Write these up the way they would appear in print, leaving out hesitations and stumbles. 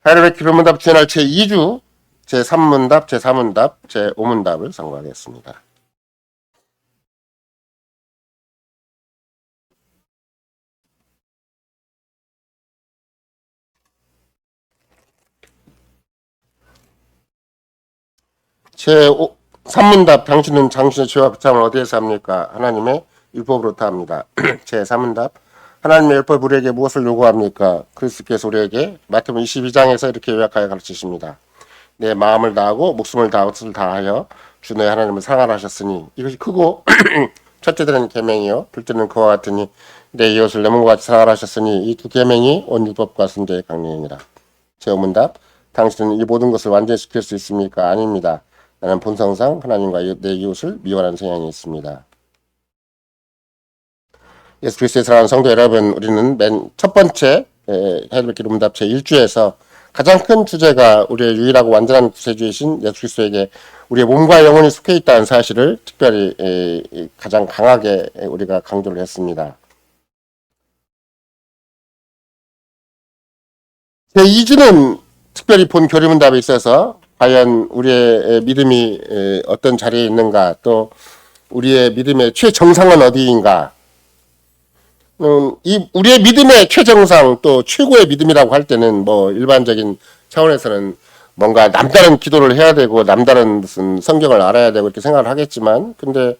하이레벨 기론문답 주연할 제2주 제3문답, 제4문답, 제5문답을 선고하겠습니다. 제3문답 당신은 당신의 죄와 비참을 어디에서 합니까? 하나님의 율법으로부터 합니다. 제3문답 하나님의 율법 우리에게 무엇을 요구합니까? 그리스도께서 우리에게 마태복음 22장에서 이렇게 요약하여 가르치십니다. 내 마음을 다하고 목숨을 다하고 뜻을 다하여 주 너의 하나님을 사랑하라 하셨으니 이것이 크고 첫째들은 계명이요 둘째는 그와 같으니 내 이웃을 내 몸과 같이 사랑하라 하셨으니 이 두 계명이 온 율법과 선지자의 강령이니라. 제5문답 당신은 이 모든 것을 완전히 지킬 수 있습니까? 아닙니다. 나는 본성상 하나님과 내 이웃을 미워하는 성향이 있습니다. 예수 그리스도의 사랑하는 성도 여러분, 우리는 맨 첫 번째 하이레벨 기론문답 제1주에서 가장 큰 주제가 우리의 유일하고 완전한 구세주이신 예수 그리스도에게 우리의 몸과 영혼이 속해 있다는 사실을 특별히 가장 강하게 우리가 강조를 했습니다. 제2주는 특별히 본 교리문답에 있어서 과연 우리의 믿음이 어떤 자리에 있는가, 또 우리의 믿음의 최정상은 어디인가, 우리의 믿음의 최정상 또 최고의 믿음이라고 할 때는 뭐 일반적인 차원에서는 뭔가 남다른 기도를 해야 되고 남다른 무슨 성경을 알아야 되고 이렇게 생각을 하겠지만, 근데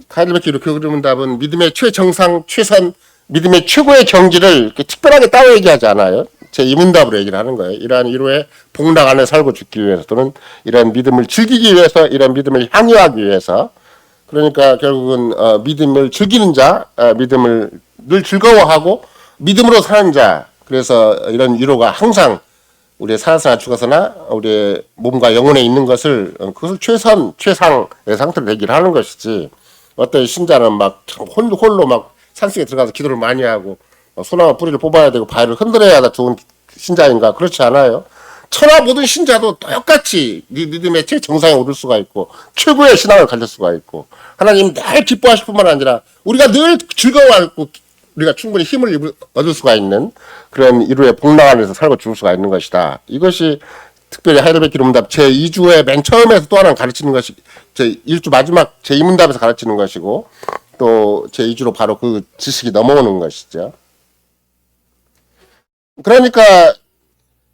하이레벨 교리문답은 믿음의 최정상, 최선, 믿음의 최고의 경지를 이렇게 특별하게 따로 얘기하지 않아요. 제2문답으로 얘기를 하는 거예요. 이러한 위로의 복락 안에 살고 죽기 위해서, 또는 이런 믿음을 즐기기 위해서, 이런 믿음을 향유하기 위해서. 그러니까 결국은 믿음을 즐기는 자, 믿음을 늘 즐거워하고 믿음으로 사는 자, 그래서 이런 위로가 항상 우리의 살아서나 죽어서나 우리의 몸과 영혼에 있는 것을, 그것을 최선, 최상의 상태로 얘기를 하는 것이지, 어떤 신자는 막 홀로 막 산속에 들어가서 기도를 많이 하고 소나무 뿌리를 뽑아야 되고 바위를 흔들어야 좋은 신자인가? 그렇지 않아요. 천하 모든 신자도 똑같이 믿음의 최정상에 오를 수가 있고 최고의 신앙을 가질 수가 있고 하나님 늘 기뻐하실 뿐만 아니라 우리가 늘 즐거워하고 우리가 충분히 힘을 얻을 수가 있는 그런 이루의 복락 안에서 살고 죽을 수가 있는 것이다. 이것이 특별히 하이레벨 기론문답 제2주의 맨 처음에서 또 하나 가르치는 것이 제1주 마지막 제2문답에서 가르치는 것이고, 또 제2주로 바로 그 지식이 넘어오는 것이죠. 그러니까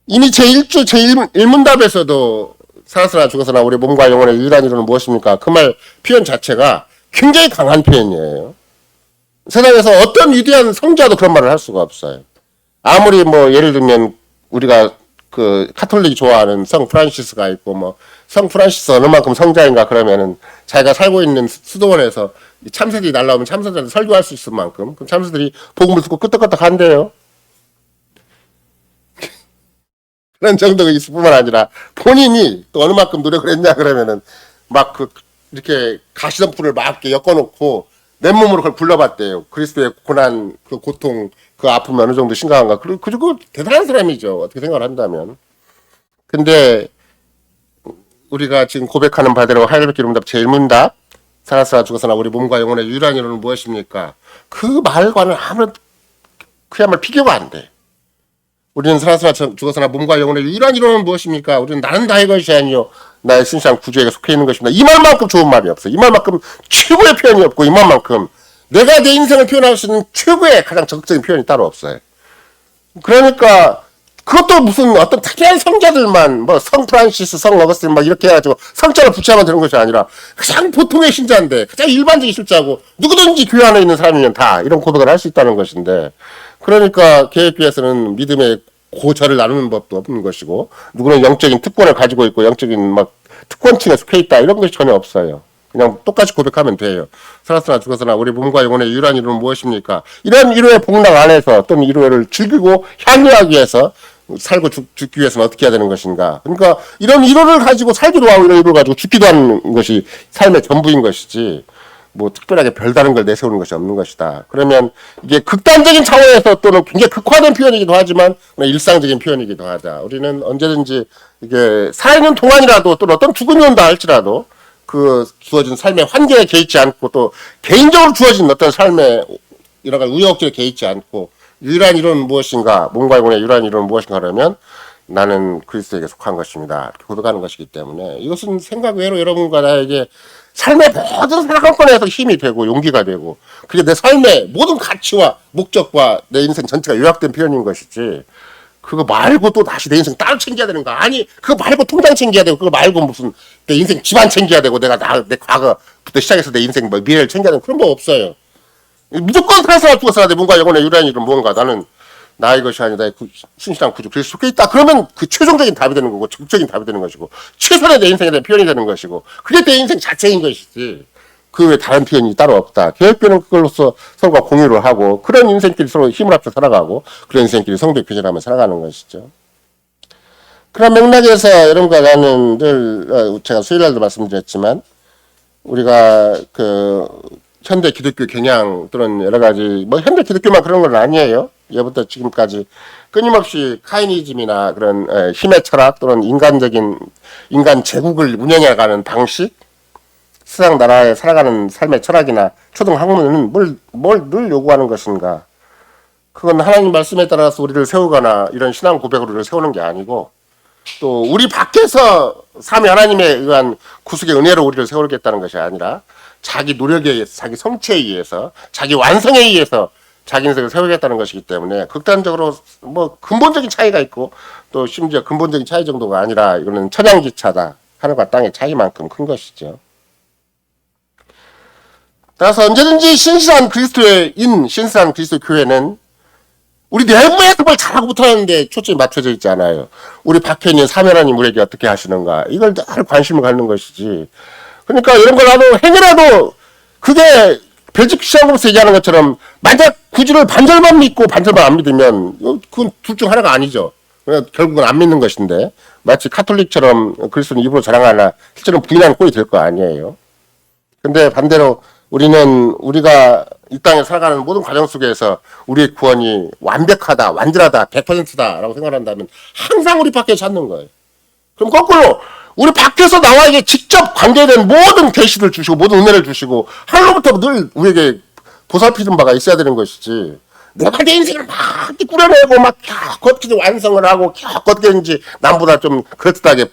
이미 제1주 제1문답에서도 살아서나 죽어서나 우리 몸과 영혼의 유일한 이론은 무엇입니까? 그 말 표현 자체가 굉장히 강한 표현이에요. 세상에서 어떤 위대한 성자도 그런 말을 할 수가 없어요. 아무리 뭐 예를 들면 우리가 그 카톨릭이 좋아하는 성 프란시스가 있고, 뭐 성 프란시스 어느 만큼 성자인가 그러면은 자기가 살고 있는 수도원에서 참새들이 날라오면 참새들한테 설교할 수 있을 만큼 그 참새들이 복음을 듣고 끄떡끄떡 한대요. 그런 정도가 있을 뿐만 아니라 본인이 또 어느 만큼 노력을 했냐 그러면은 막 이렇게 가시덤불을 막 이렇게 엮어놓고 맨몸으로 그걸 불러봤대요. 그리스도의 고난, 그 고통, 그 아픔이 어느 정도 심각한가. 그리고 대단한 사람이죠. 어떻게 생각을 한다면. 근데 우리가 지금 고백하는 바대로 하이레벨 기론문답 제1문답 살아서나 죽어서나 우리 몸과 영혼의 유일한 이론은 무엇입니까? 그 말과는 아무런 그야말로 비교가 안 돼. 우리는 살아서나 죽어서나 몸과 영혼의 유일한 이론은 무엇입니까? 우리는 나는 나의 것이 아니요 나의 신실한 구주에게 속해 있는 것입니다. 이 말만큼 좋은 말이 없어요. 이 말만큼 최고의 표현이 없고, 이 말만큼 내가 내 인생을 표현할 수 있는 최고의 가장 적극적인 표현이 따로 없어요. 그러니까 그것도 무슨 어떤 특이한 성자들만, 뭐 성 프란시스, 성 어거스틴 막 이렇게 해가지고 성자를 붙여야만 되는 것이 아니라 가장 보통의 신자인데, 가장 일반적인 신자고 누구든지 교회 안에 있는 사람이면 다 이런 고백을 할 수 있다는 것인데, 그러니까 개혁교회에서는 믿음의 고절을 나누는 법도 없는 것이고, 누구는 영적인 특권을 가지고 있고 영적인 막 특권층에 속해 있다 이런 것이 전혀 없어요. 그냥 똑같이 고백하면 돼요. 살아서나 죽어서나 우리 몸과 영혼의 유일한 이론은 무엇입니까? 이런 이루의 복락 안에서 또는 이루를 즐기고 향유하기 위해서 살고 죽기 위해서는 어떻게 해야 되는 것인가? 그러니까 이런 이론을 가지고 살기도 하고 이런 이론을 가지고 죽기도 하는 것이 삶의 전부인 것이지, 뭐 특별하게 별다른 걸 내세우는 것이 없는 것이다. 그러면 이게 극단적인 차원에서 또는 굉장히 극화된 표현이기도 하지만 일상적인 표현이기도 하다. 우리는 언제든지 이게 살아있는 동안이라도 또는 어떤 죽음이 온다 할지라도 그 주어진 삶의 환경에 개의치 않고, 또 개인적으로 주어진 어떤 삶의 여러 가지 우여곡절에 개의치 않고 유일한 이론은 무엇인가, 몸과 영혼의 유일한 이론은 무엇인가 하면 나는 그리스도에게 속한 것입니다. 이렇게 고백하는 것이기 때문에 이것은 생각 외로 여러분과 나에게 삶의 모든 상황권에서 힘이 되고 용기가 되고 그게 내 삶의 모든 가치와 목적과 내 인생 전체가 요약된 표현인 것이지 그거 말고 또 다시 내 인생 따로 챙겨야 되는 거 아니 그거 말고 통장 챙겨야 되고 그거 말고 무슨 내 인생 집안 챙겨야 되고 내가 내 과거부터 시작해서 내 인생 뭐 미래를 챙겨야 되는 그런 거 없어요. 무조건 살아서 죽어서야 돼. 뭔가 영혼의 유일한 일은 뭔가 나는 나의 것이 아니다. 신실한 구주 그리스도 속에 있다. 그러면 그 최종적인 답이 되는 거고 적극적인 답이 되는 것이고 최선의 내 인생에 대한 표현이 되는 것이고 그게 내 인생 자체인 것이지. 그 외에 다른 표현이 따로 없다. 계획표는 그걸로서 서로가 공유를 하고 그런 인생끼리 서로 힘을 합쳐 살아가고 그런 인생끼리 성도의 표현하며 살아가는 것이죠. 그런 맥락에서 여러분과 나는 늘 제가 수요일날도 말씀드렸지만 우리가 그 현대 기독교 경향 또는 여러 가지 뭐 현대 기독교만 그런 건 아니에요. 예부터 지금까지 끊임없이 카이니즘이나 그런 힘의 철학 또는 인간 제국을 운영해가는 방식 세상 나라에 살아가는 삶의 철학이나 초등 학문은 뭘 늘 요구하는 것인가? 그건 하나님 말씀에 따라서 우리를 세우거나 이런 신앙 고백으로 우리를 세우는 게 아니고 또 우리 밖에서 삼위 하나님에 의한 구속의 은혜로 우리를 세우겠다는 것이 아니라 자기 노력에 의해서 자기 성취에 의해서 자기 완성에 의해서 자기 인생을 세우겠다는 것이기 때문에 극단적으로 뭐 근본적인 차이가 있고 또 심지어 근본적인 차이 정도가 아니라 이거는 천양지차다. 하늘과 땅의 차이만큼 큰 것이죠. 따라서 언제든지 신실한 그리스도의 교회는 우리 내부에서 뭘 잘하고 못하는데 초점이 맞춰져 있지 않아요. 우리 밖에 있는 삼위 하나님 우리에게 어떻게 하시는가 이걸 늘 관심을 갖는 것이지. 그러니까 이런 걸 나도 행여라도 그게 별집 시험으로서 얘기하는 것처럼 만약 구주를 반절만 믿고 반절만 안 믿으면 그건 둘 중 하나가 아니죠. 결국은 안 믿는 것인데 마치 카톨릭처럼 그리스도는 입으로 자랑하나 실제로 부인하는 꼴이 될 거 아니에요. 근데 반대로 우리가 이 땅에 살아가는 모든 과정 속에서 우리의 구원이 완벽하다, 완전하다, 100%다라고 생각한다면 항상 우리 밖에 찾는 거예요. 그럼 거꾸로 우리 밖에서 나와에게 직접 관계된 모든 계시를 주시고 모든 은혜를 주시고 하늘로부터 늘 우리에게 보살피는 바가 있어야 되는 것이지. 내가 내 인생을 막 꾸려내고 막 어떻게 완성을 하고 어떻게든지 남보다 좀 그럴듯하게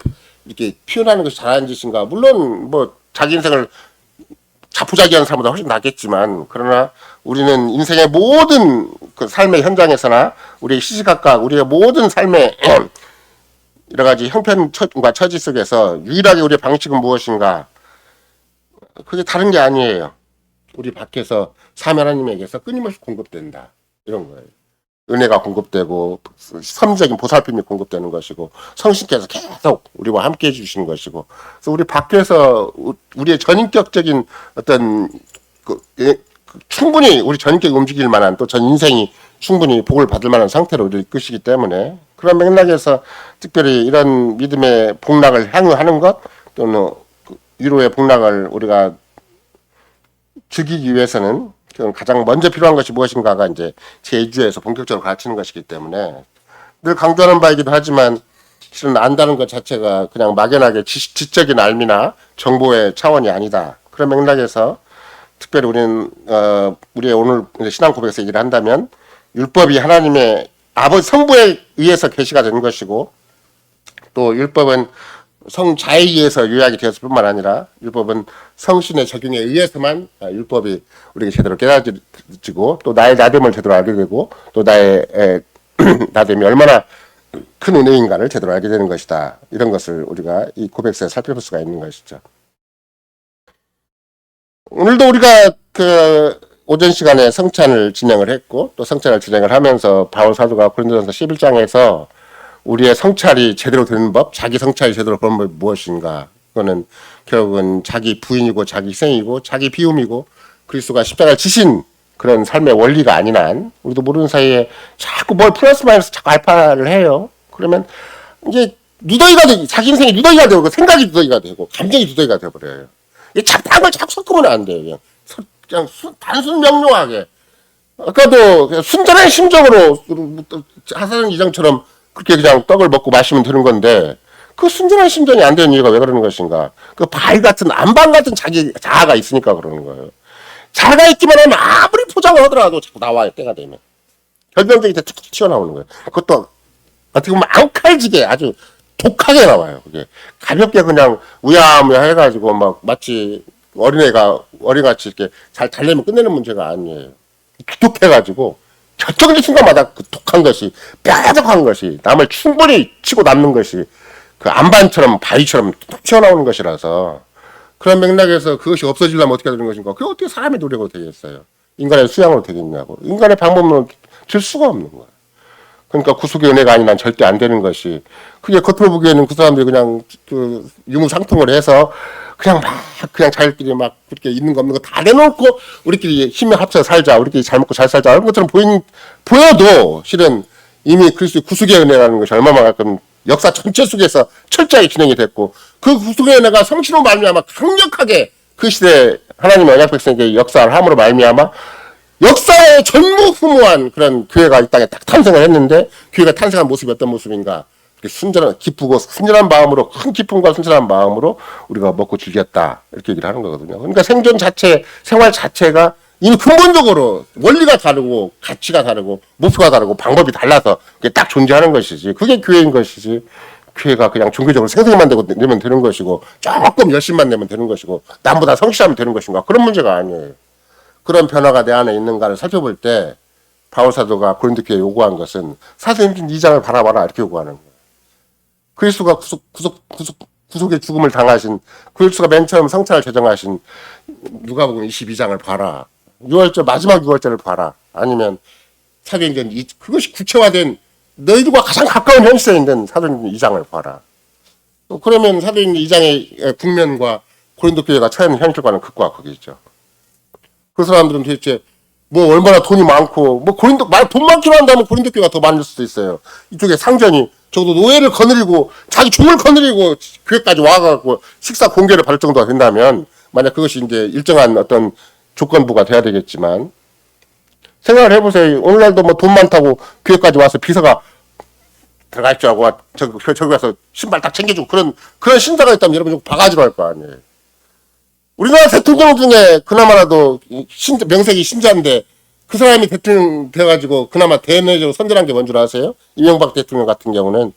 이렇게 표현하는 것이 잘하는 짓인가. 물론 뭐 자기 인생을 자포자기하는 사람보다 훨씬 낫겠지만 그러나 우리는 인생의 모든 그 삶의 현장에서나 우리의 시시각각 우리의 모든 삶의 여러 가지 형편과 처지 속에서 유일하게 우리의 방식은 무엇인가? 그게 다른 게 아니에요. 우리 밖에서 삼위 하나님에게서 끊임없이 공급된다. 이런 거예요. 은혜가 공급되고 선적인 보살핌이 공급되는 것이고 성신께서 계속 우리와 함께 해주시는 것이고 그래서 우리 밖에서 우리의 전인격적인 어떤 충분히 우리 전인격이 움직일 만한 또 전 인생이 충분히 복을 받을 만한 상태로 우리를 이끄시기 때문에 그런 맥락에서 특별히 이런 믿음의 복락을 향유하는 것 또는 위로의 복락을 우리가 주기기 위해서는 가장 먼저 필요한 것이 무엇인가가 이제 제2주에서 본격적으로 가르치는 것이기 때문에 늘 강조하는 바이기도 하지만 실은 안다는 것 자체가 그냥 막연하게 지적인 알미나 정보의 차원이 아니다. 그런 맥락에서 특별히 우리는 우리의 오늘 신앙 고백에서 얘기를 한다면 율법이 하나님의 아버지 성부에 의해서 계시가 된 것이고 또 율법은 성자에 의해서 요약이 되었을 뿐만 아니라 율법은 성신의 적용에 의해서만 율법이 우리에게 제대로 깨달아지고 또 나의 나됨을 제대로 알게 되고 또 나의 나됨이 얼마나 큰 은혜인가를 제대로 알게 되는 것이다. 이런 것을 우리가 이 고백서에 살펴볼 수가 있는 것이죠. 오늘도 우리가 그 오전 시간에 성찬을 진행을 했고 또 성찬을 진행을 하면서 바울 사도가 고린도전서 11장에서 우리의 성찰이 제대로 되는 법, 자기 성찰이 제대로 되는 법이 무엇인가? 그거는 결국은 자기 부인이고 자기 희생이고 자기 비움이고 그리스도가 십자가를 지신 그런 삶의 원리가 아닌 한 우리도 모르는 사이에 자꾸 뭘 플러스 마이너스 자꾸 알파를 해요. 그러면 이게 누더기가 되고 자기 인생이 누더기가 되고 생각이 누더기가 되고 감정이 누더기가 되어버려요. 이 잡다한 걸 자꾸 섞으면 안 돼요. 그냥 단순 명료하게 아까도 그냥 순전한 심정으로 하사는 이장처럼 그렇게 그냥 떡을 먹고 마시면 되는 건데 그 순전한 심정이 안 되는 이유가 왜 그러는 것인가? 그 바위 같은 안방 같은 자기 자아가 있으니까 그러는 거예요. 자아가 있기만 하면 아무리 포장을 하더라도 자꾸 나와요. 때가 되면 결정적인 때 툭툭 튀어나오는 거예요. 그것도 어떻게 보면 앙칼지게 아주 독하게 나와요. 그게 가볍게 그냥 우야무야 해가지고 막 마치 어린애같이 이렇게 잘 달래면 끝내는 문제가 아니에요. 독해가지고 결정적인 순간마다 그 독한 것이 뾰족한 것이 남을 충분히 치고 남는 것이 그 안반처럼 바위처럼 툭 튀어나오는 것이라서 그런 맥락에서 그것이 없어지려면 어떻게 되는 것인가? 그게 어떻게 사람의 노력으로 되겠어요? 인간의 수양으로 되겠냐고. 인간의 방법으로 될 수가 없는 거야. 그러니까 구속의 은혜가 아닌 난 절대 안 되는 것이 그게 겉으로 보기에는 그 사람들이 그냥 그 유무상통을 해서 그냥 막 그냥 자기들끼리 막 그렇게 있는 거 없는 거 다 내놓고 우리끼리 힘을 합쳐 살자 우리끼리 잘 먹고 잘 살자 이런 것처럼 보여도 실은 이미 그리스도의 구속의 은혜라는 것이 얼마만큼 역사 전체 속에서 철저하게 진행이 됐고 그 구속의 은혜가 성취로 말미암아 강력하게 그 시대 하나님의 언약 백성에게 역사를 함으로 말미암아 역사의 전무후무한 그런 교회가 이 땅에 딱 탄생을 했는데 교회가 탄생한 모습이 어떤 모습인가? 순전한 기쁘고 순전한 마음으로 큰 기쁨과 순전한 마음으로 우리가 먹고 즐겼다 이렇게 얘기를 하는 거거든요. 그러니까 생존 자체, 생활 자체가 이미 근본적으로 원리가 다르고 가치가 다르고 목표가 다르고 방법이 달라서 그게 딱 존재하는 것이지. 그게 교회인 것이지. 교회가 그냥 종교적으로 생생만 내면 되는 것이고 조금 열심만 내면 되는 것이고 남보다 성실하면 되는 것인가 그런 문제가 아니에요. 그런 변화가 내 안에 있는가를 살펴볼 때 바울 사도가 고린도 교회에 요구한 것은 사도행전 2장을 바라봐라 이렇게 요구하는 거예요. 그리스도가 구속의 죽음을 당하신 그리스도가 맨 처음 성찬을 제정하신 누가복음 22장을 봐라. 6월절 마지막 6월절을 봐라. 아니면 사도행전 그것이 구체화된 너희들과 가장 가까운 현실에 있는 사도행전 2장을 봐라. 그러면 사도행전 2장의 국면과 고린도 교회가 처한 현실과는 극과 극이죠. 그 사람들은 도대체 뭐 얼마나 돈이 많고 뭐 고린도 돈 많기로 한다면 고린도 교회가 더 많을 수도 있어요. 이쪽에 상전이 적어도 노예를 거느리고 자기 종을 거느리고 교회까지 와가지고 식사 공개를 받을 정도가 된다면 만약 그것이 이제 일정한 어떤 조건부가 돼야 되겠지만 생각을 해보세요. 오늘날도 뭐 돈 많다고 교회까지 와서 비서가 들어갈 줄 알고 저기 가서 신발 딱 챙겨주고 그런 신자가 있다면 여러분 좀 바가지로 할 거 아니에요. 우리나라 대통령 중에 그나마라도 명색이 신자인데 그 사람이 대통령 돼가지고 그나마 대내적으로 선전한 게 뭔 줄 아세요? 이명박 대통령 같은 경우는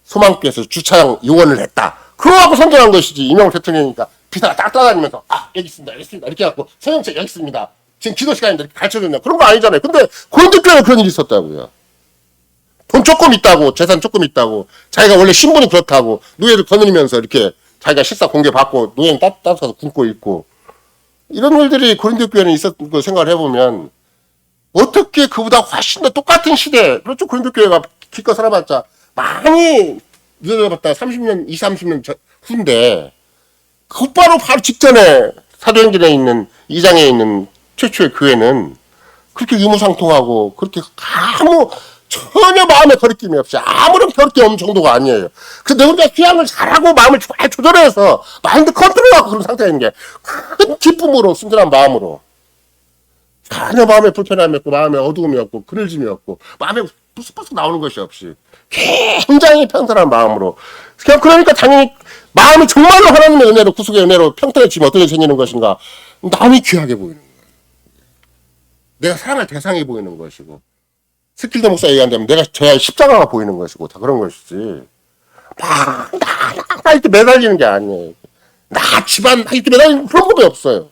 소망교에서 주차장 요원을 했다. 그거 갖고 선전한 것이지. 이명박 대통령이니까 비서가 딱 따라다니면서 여기 있습니다 이렇게 해갖고 서영책 여기 있습니다. 지금 기도 시간인데 이렇게 가르쳐줬냐 그런 거 아니잖아요. 근데 고린도교회는 그런 일이 있었다고요. 돈 조금 있다고 재산 조금 있다고 자기가 원래 신분이 그렇다고 노예를 거느리면서 이렇게 자기가 식사 공개 받고 노예는 따뜻해서 굶고 있고 이런 일들이 고린도 교회는 있었던 거 생각을 해보면 어떻게 그보다 훨씬 더 똑같은 시대 그렇죠. 고린도 교회가 기껏 살아봤자 많이 늦어봤다 30년 20, 30년 후인데 곧바로 바로 직전에 사도행전에 있는 2장에 있는 최초의 교회는 그렇게 유무상통하고 그렇게 전혀 마음에 거리낌이 없이 아무런 거리낌 없는 정도가 아니에요. 그래서 내 혼자 휴양을 잘하고 마음을 잘 조절해서 마인드 컨트롤하고 그런 상태가 있는 게 큰 기쁨으로 순전한 마음으로 전혀 마음에 불편함이 없고 마음에 어두움이 없고 그늘짐이 없고 마음에 부스부스 나오는 것이 없이 굉장히 평탄한 마음으로 그러니까 당연히 마음이 정말로 하나님의 은혜로 구속의 은혜로 평탄해지면 어떻게 생기는 것인가 남이 귀하게 보이는 거예요. 내가 사랑할 대상이 보이는 것이고 스킬더 목사 얘기한다면 내가 져야 십자가가 보이는 것이고 다 그런 것이지 나 이렇게 매달리는 게 아니에요. 나 집안 이렇게 매달리는 그런 법이 없어요.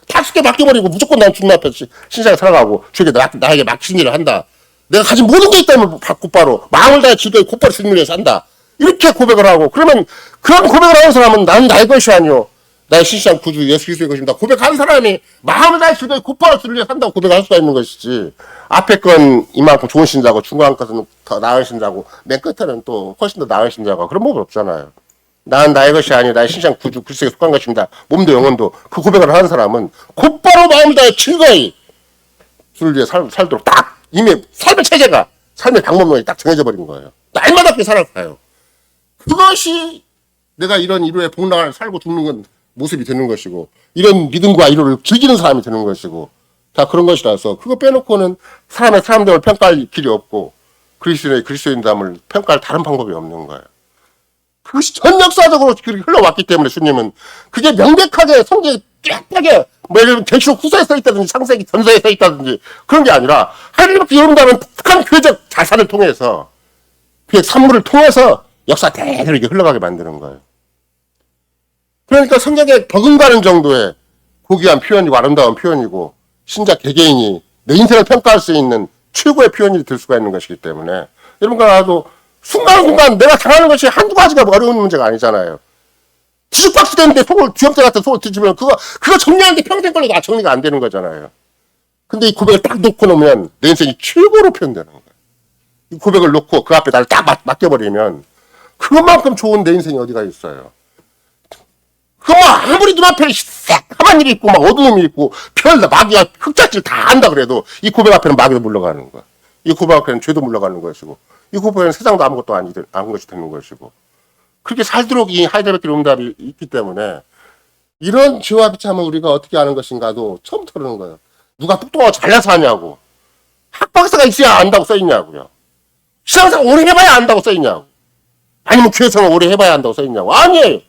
다 쉽게 맡겨버리고 무조건 난 주님 앞에 신실하게 살아가고 주에게 나에게 맡기신 일을 한다. 내가 가진 모든 게 있다면 곧바로 마음을 다해 즐거이 곧바로 주님을 위해서 한다. 이렇게 고백을 하고 그러면 그런 고백을 하는 사람은 나는 나의 것이 아니오 나의 신실한 구주 예수 그리스도의 것입니다. 고백하는 사람이 마음을 다해 즐거이 곧바로 주를 위해서 한다고 고백할 수가 있는 것이지 앞에 건 이만큼 좋은 신자고 중간 것은 더 나은 신자고 맨 끝에는 또 훨씬 더 나은 신자고 그런 법은 없잖아요. 나는 나의 것이 아니오 나의 신실한 구주 그리스도에 속한 것입니다. 몸도 영혼도 그 고백을 하는 사람은 곧바로 마음을 다해 즐거이 주를 위해 살도록 딱 이미 삶의 체제가 삶의 방법론이 딱 정해져 버린 거예요. 날마다 그렇게 살아가요. 그것이 내가 이런 이루의 복락을 살고 죽는 건 모습이 되는 것이고 이런 믿음과 이루를 즐기는 사람이 되는 것이고 다 그런 것이라서 그거 빼놓고는 사람들을 평가할 길이 없고 그리스도인담을 평가할 다른 방법이 없는 거예요. 그것이 전 역사적으로 그렇게 흘러왔기 때문에 주님은 그게 명백하게 성경에 뚜렷하게 뭐 예를 들면 계시록 후서에 써있다든지 창세기 전서에 써있다든지 그런 게 아니라 하나님께서 여러분들은 특한 교회적 자산을 통해서 그의 산물을 통해서 역사 대대로 이렇게 흘러가게 만드는 거예요. 그러니까 성경에 버금가는 정도의 고귀한 표현이고 아름다운 표현이고 신자 개개인이 내 인생을 평가할 수 있는 최고의 표현이 될 수가 있는 것이기 때문에 여러분과 나도 순간순간 내가 당하는 것이 한두 가지가 어려운 문제가 아니잖아요. 뒤죽박죽 되는데 속을 뒤엎대 같은 속을 뒤집으면 그거 정리하는데 평생 걸려도 정리가 안 되는 거잖아요. 근데 이 고백을 딱 놓고 놓으면 내 인생이 최고로 표현되는 거예요. 이 고백을 놓고 그 앞에 나를 딱 맡겨버리면 그것만큼 좋은 내 인생이 어디가 있어요. 그거 뭐 아무리 눈앞에 새까만 일이 있고 막 어두움이 있고 별나 마귀가 흑자질 다 한다 그래도 이 고백 앞에는 마귀도 물러가는 거야. 이 고백 앞에는 죄도 물러가는 것이고 이 고백에는 세상도 아무것도 아닌 것이 되는 것이고 그렇게 살도록 이 하이델베르크 응답이 있기 때문에 이런 죄와 비참을 우리가 어떻게 하는 것인가도 처음 들은 거예요. 누가 똑똑하고 잘나서 하냐고. 학박사가 있어야 안다고 써있냐고요. 신앙생활 오래 해봐야 안다고 써있냐고. 아니면 교회생활 오래 해봐야 한다고 써있냐고. 아니에요.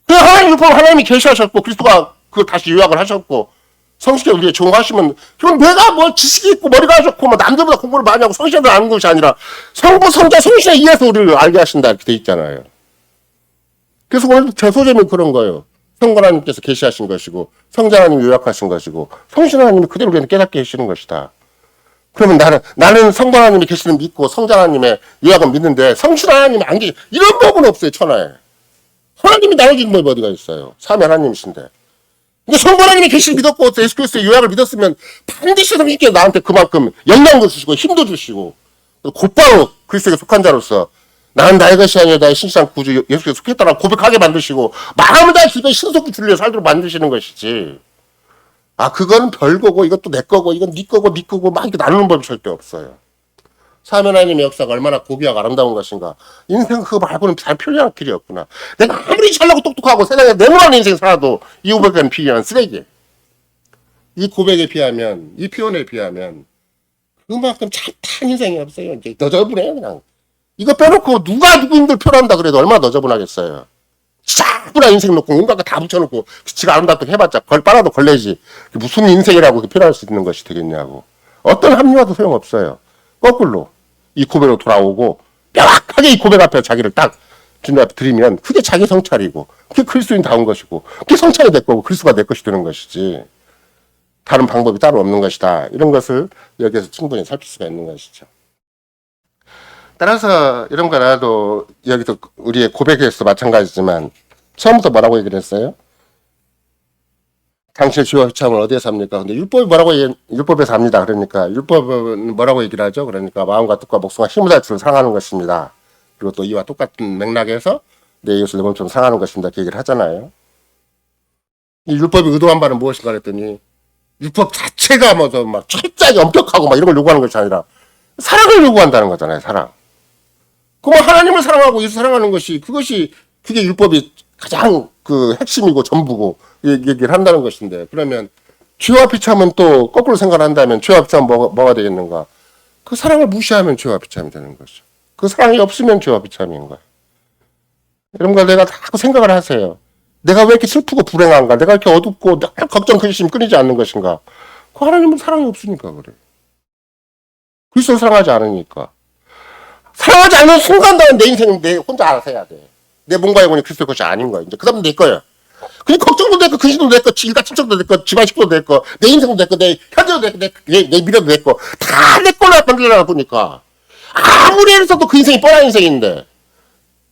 그 하나님 율법 하나님이 계시하셨고 그리스도가 그걸 다시 요약을 하셨고 성실히 우리가 종하시면 그건 내가 뭐 지식이 있고 머리가 좋고 뭐 남들보다 공부를 많이 하고 성실하게 아는 것이 아니라 성부 성자 성신에 의해서 우리를 알게 하신다 이렇게 돼 있잖아요. 그래서 오늘 제 소점이 그런 거예요. 성부 하나님께서 계시하신 것이고 성자 하나님이 요약하신 것이고 성신 하나님이 그대로 그냥 깨닫게 해주시는 것이다. 그러면 나는 성부 하나님이 계시는 믿고 성자 하나님의 요약은 믿는데 성신 하나님이 안 계시 이런 법은 없어요. 천하에. 하나님이 나눠주는 법이 어디가 있어요. 삼위 하나님이신데. 근데 성부 하나님이 계시를 믿었고 예수 그리스도의 요약을 믿었으면 반드시 성령께 나한테 그만큼 영향도 주시고 힘도 주시고 곧바로 그리스도에게 속한 자로서 나는 나의 것이 아니라 나의 신실한 구주 예수께 속했다라고 고백하게 만드시고 마음을 다해 기도에 신속히 주려 살도록 만드시는 것이지. 아 그거는 별거고 이것도 내 거고 이건 네 거고 네 거고 막 이렇게 나누는 법이 절대 없어요. 삼위 하나님의 역사가 얼마나 고귀하고 아름다운 것인가. 인생 그거 말고는 잘 표현할 길이 없구나. 내가 아무리 잘나고 똑똑하고 세상에 내놓은 인생 살아도 이 고백에는 비교한 쓰레기. 이 고백에 비하면 이 표현에 비하면 그만큼 잘탄 인생이 없어요. 이제 너저분해요 그냥. 이거 빼놓고 누가 누구인들 표현한다 그래도 얼마나 너저분하겠어요. 싸구나 인생 놓고 온갖 거 다 붙여놓고 지가 아름답다고 해봤자 걸 빨아도 걸레지. 무슨 인생이라고 표현할 수 있는 것이 되겠냐고. 어떤 합리화도 소용없어요. 거꾸로 이 고백으로 돌아오고 명확하게 이 고백 앞에 자기를 딱 주님 앞에 드리면 그게 자기 성찰이고 그게 그리스도인다운 것이고 그게 성찰이 될 거고 그리스도가 될 것이 되는 것이지 다른 방법이 따로 없는 것이다. 이런 것을 여기에서 충분히 살필 수가 있는 것이죠. 따라서 이런 거 나도 여기서 우리의 고백에서 마찬가지지만 처음부터 뭐라고 얘기를 했어요? 당신의 죄와 비참을 어디에서 합니까? 근데 율법이 율법에서 합니다. 그러니까 율법은 뭐라고 얘기를 하죠? 그러니까 마음과 뜻과 목숨과 힘을 다해 주를 사랑하는 것입니다. 그리고 또 이와 똑같은 맥락에서 내 이웃을 내 몸처럼 사랑하는 것입니다. 이렇게 얘기를 하잖아요. 이 율법이 의도한 바는 무엇인가 그랬더니 율법 자체가 막 철저하게 엄격하고 막 이런 걸 요구하는 것이 아니라 사랑을 요구한다는 거잖아요. 사랑. 그럼 하나님을 사랑하고 예수 사랑하는 것이 그게 율법이 가장 그 핵심이고 전부고 얘기를 한다는 것인데 그러면 죄와 비참은 또 거꾸로 생각을 한다면 죄와 비참은 뭐가 되겠는가? 그 사랑을 무시하면 죄와 비참이 되는 거죠. 그 사랑이 없으면 죄와 비참인 거야. 여러분과 내가 자꾸 생각을 하세요. 내가 왜 이렇게 슬프고 불행한가? 내가 이렇게 어둡고 늘 걱정 근심 끊이지 않는 것인가? 그 하나님은 사랑이 없으니까 그래. 그리스도를 사랑하지 않으니까. 사랑하지 않는 순간도 내 인생은 내 혼자 알아서 해야 돼. 내 몸과 영혼이 그리스도의 것이 아닌 거야. 이제 그 다음은 내 거야. 그냥 걱정도 내 거, 근심도 내 거, 일가 친척도 내 거, 집안 식구도 내 거, 내 인생도 내 거, 내 현재도 내 거, 내 미래도 내 거. 다 내 걸로 만들려다 보니까. 아무리 해서도 그 인생이 뻔한 인생인데.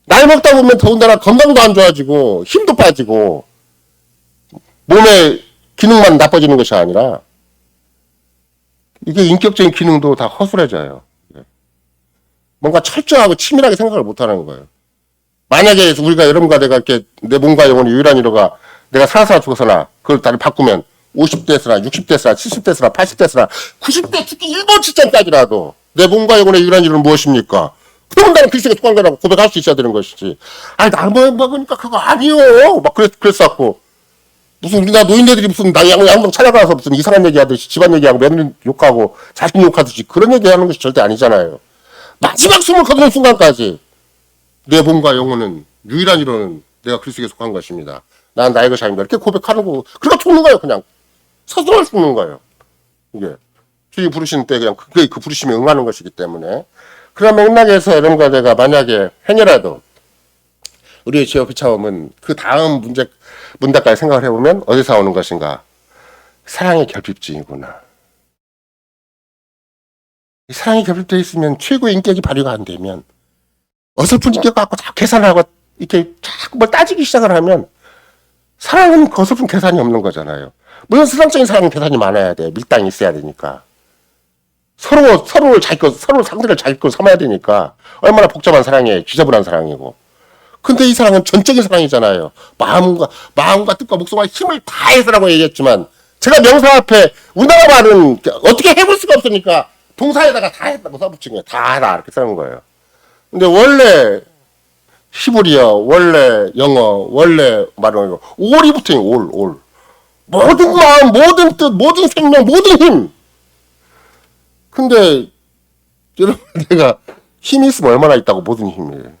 나이 먹다 보면 더군다나 건강도 안 좋아지고, 힘도 빠지고, 몸의 기능만 나빠지는 것이 아니라, 이게 인격적인 기능도 다 허술해져요. 뭔가 철저하고 치밀하게 생각을 못 하는 거예요. 만약에 우리가 여러분과 내가 이렇게 내 몸과 영혼이 유일한 이로가 내가 살아서 죽어서나 그걸 다시 바꾸면 50대서나 60대서나 70대서나 80대서나 90대 특히 일본 직전까지라도 내 몸과 영혼의 유일한 이로는 무엇입니까? 그러면 나는 그리스도의 속한 거라고 고백할 수 있어야 되는 것이지. 아니 나는 먹으니까 그거 아니요. 막 그랬었고 무슨 우리나라 노인네들이 무슨 나 양동 찾아가서 무슨 이상한 얘기하듯이 집안 얘기하고 며느리 욕하고 자식 욕하듯이 그런 얘기하는 것이 절대 아니잖아요. 마지막 숨을 거두는 순간까지 내 몸과 영혼은 유일한 이로는 내가 그리스도에 속한 것입니다. 난 나의 것이 아닙니다. 이렇게 고백하는 거고 그러니까 죽는 거예요. 그냥 스스로 죽는 거예요. 이게 주님 부르시는 때 그냥 그 부르심에 응하는 것이기 때문에 그런 맥락에서 여러분과 내가 만약에 행여라도 우리의 죄와 비참함은 그 다음 문답까지 생각을 해보면 어디서 오는 것인가? 사랑의 결핍증이구나. 사랑이 결핍되어 있으면 최고의 인격이 발휘가 안 되면 어설픈 인격 갖고 다 계산을 하고 이렇게 자꾸 뭘 따지기 시작을 하면 사랑은 그 어설픈 계산이 없는 거잖아요. 물론 세상적인 사랑은 계산이 많아야 돼. 밀당이 있어야 되니까. 서로를 서로 상대를 자기 거 삼아야 되니까 얼마나 복잡한 사랑이에요. 지저분한 사랑이고. 근데 이 사랑은 전적인 사랑이잖아요. 마음과 뜻과 목숨과 힘을 다해서라고 얘기했지만 제가 명사 앞에 운다가 말은 어떻게 해볼 수가 없으니까 동사에다가 다 했다고 써붙인 거예요. 다 하라 이렇게 쓰는 거예요. 근데 원래 히브리어, 원래 영어, 원래 말은 올이 붙어요. 올. 모든 마음, 모든 뜻, 모든 생명, 모든 힘. 근데 여러분 내가 힘이 있으면 얼마나 있다고 모든 힘이에요.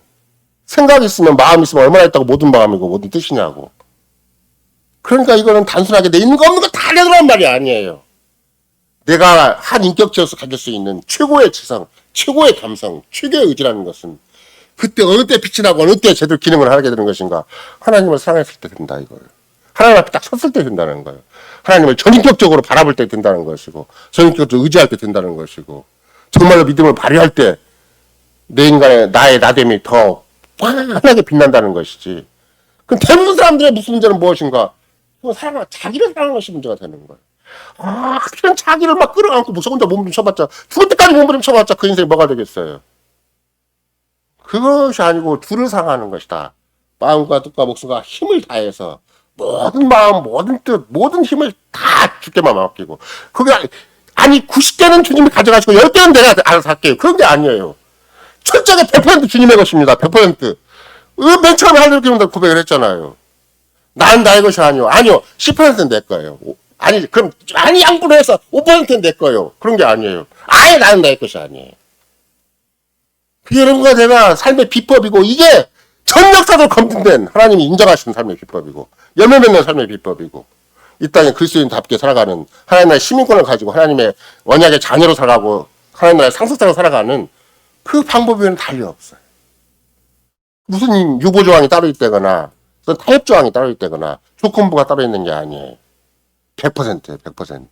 생각이 있으면 마음이 있으면 얼마나 있다고 모든 마음이고 모든 뜻이냐고. 그러니까 이거는 단순하게 내 있는 거 없는 거 다 내놓으란 말이 아니에요. 내가 한 인격체로서 가질 수 있는 최고의 지성, 최고의 감성, 최고의 의지라는 것은 그때 어느 때 빛이 나고 어느 때 제대로 기능을 하게 되는 것인가. 하나님을 사랑했을 때 된다 이거예요. 하나님 앞에 딱 섰을 때 된다는 거예요. 하나님을 전인격적으로 바라볼 때 된다는 것이고 전인격적으로 의지할 때 된다는 것이고 정말로 믿음을 발휘할 때 내 인간의 나의 나됨이 더 환하게 빛난다는 것이지. 그럼 대부분 사람들의 무슨 문제는 무엇인가? 자기를 사랑하는 것이 문제가 되는 거예요. 그냥 자기를 막 끌어안고 무슨 혼자 몸부림쳐봤자 죽을 때까지 몸부림쳐봤자 그 인생이 뭐가 되겠어요. 그것이 아니고 주를 사랑하는 것이다. 마음과 뜻과 목숨과 힘을 다해서 모든 마음, 모든 뜻, 모든 힘을 다 주께만 맡기고 그게 아니 90개는 주님이 가져가시고 10개는 내가 알아서 할게요. 그런 게 아니에요. 철저하게 100% 주님의 것입니다. 100%. 맨 처음에 하늘님께 고백을 했잖아요. 난 나의 것이 아니요. 10%는 내 거예요. 그럼 양보를 해서 5%는 내 거예요. 그런 게 아니에요. 아예 나는 나의 것이 아니에요. 그게 여러분과 내가 삶의 비법이고 이게 전 역사도 검증된 하나님이 인정하시는 삶의 비법이고 열매 맺는 삶의 비법이고 이 땅에 그리스도인답게 살아가는 하나님 나라의 시민권을 가지고 하나님의 언약의 자녀로 살아가고 하나님 나라의 상속자로 살아가는 그 방법에는 달리 없어요. 무슨 유보조항이 따로 있다거나 타협조항이 따로 있다거나 조건부가 따로 있는 게 아니에요. 100%예요. 100%.